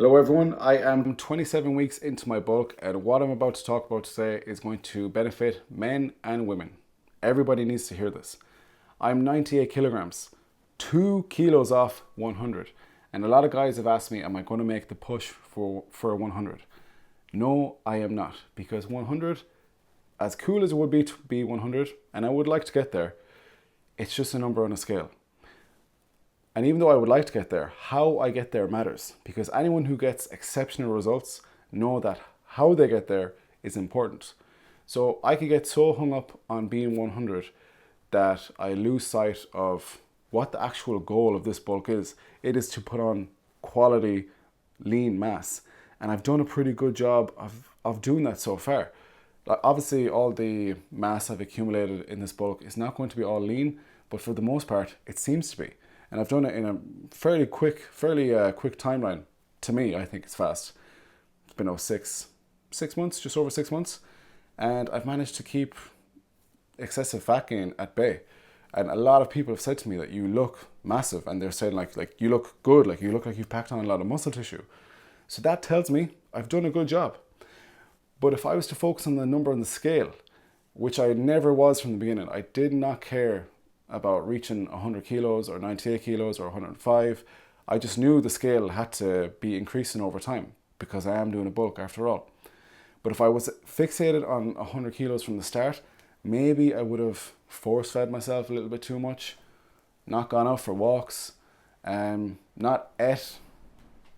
Hello everyone, I am 27 weeks into my bulk and what I'm about to talk about today is going to benefit men and women. Everybody needs to hear this. I'm 98 kilograms, 2 kilos off 100. And a lot of guys have asked me, am I going to make the push for 100? No, I am not, because 100, as cool as it would be to be 100, and I would like to get there, it's just a number on a scale. And even though I would like to get there, how I get there matters, because anyone who gets exceptional results know that how they get there is important. So I could get so hung up on being 100 that I lose sight of what the actual goal of this bulk is. It is to put on quality lean mass. And I've done a pretty good job of doing that so far. Like obviously all the mass I've accumulated in this bulk is not going to be all lean, but for the most part it seems to be. And I've done it in a fairly quick timeline. To me, I think it's fast. It's been 6 months, just over 6 months. And I've managed to keep excessive fat gain at bay. And a lot of people have said to me that you look massive, and they're saying like you look good, like you look like you've packed on a lot of muscle tissue. So that tells me I've done a good job. But if I was to focus on the number on the scale, which I never was from the beginning, I did not care about reaching 100 kilos or 98 kilos or 105. I just knew the scale had to be increasing over time because I am doing a bulk after all. But if I was fixated on 100 kilos from the start, maybe I would have force fed myself a little bit too much, not gone out for walks, not ate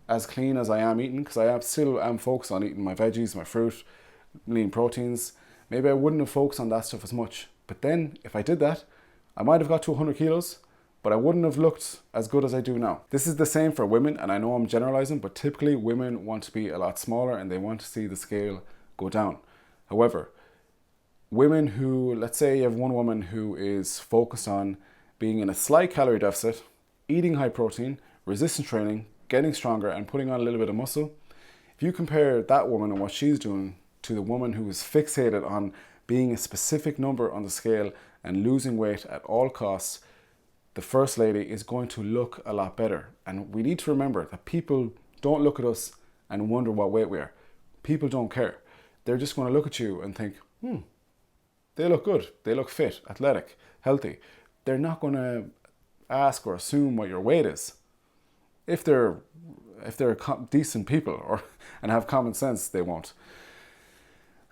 as clean as I am eating, because I still am focused on eating my veggies, my fruit, lean proteins. Maybe I wouldn't have focused on that stuff as much. But then if I did that, I might have got to 100 kilos, but I wouldn't have looked as good as I do now. This is the same for women, and I know I'm generalizing, but typically women want to be a lot smaller and they want to see the scale go down. However, women who, let's say you have one woman who is focused on being in a slight calorie deficit, eating high protein, resistance training, getting stronger and putting on a little bit of muscle, if you compare that woman and what she's doing to the woman who is fixated on being a specific number on the scale and losing weight at all costs, the first lady is going to look a lot better. And we need to remember that people don't look at us and wonder what weight we are. People don't care. They're just going to look at you and think, they look good. They look fit, athletic, healthy. They're not going to ask or assume what your weight is. If they're decent people and have common sense, they won't.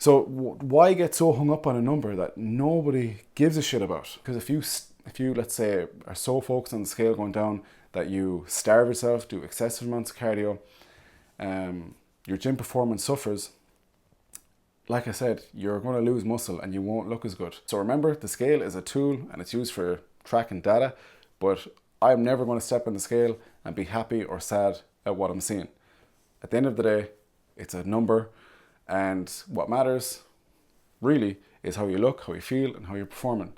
So why get so hung up on a number that nobody gives a shit about? Because if you let's say are so focused on the scale going down that you starve yourself, do excessive amounts of cardio, your gym performance suffers, like I said, you're going to lose muscle and you won't look as good. So remember, the scale is a tool and it's used for tracking data, but I'm never going to step on the scale and be happy or sad at what I'm seeing. At the end of the day, it's a number, and what matters really is how you look, how you feel, and how you're performing.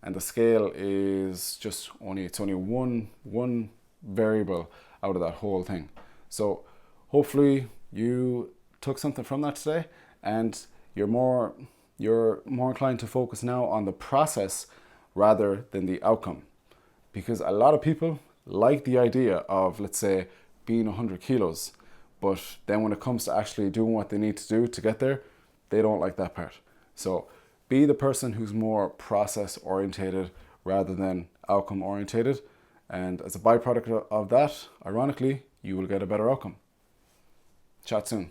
And the scale is just only one variable out of that whole thing. So hopefully you took something from that today, and you're more inclined to focus now on the process rather than the outcome. Because a lot of people like the idea of, let's say, being 100 kilos, but then when it comes to actually doing what they need to do to get there, they don't like that part. So be the person who's more process orientated rather than outcome orientated. And as a byproduct of that, ironically, you will get a better outcome. Chat soon.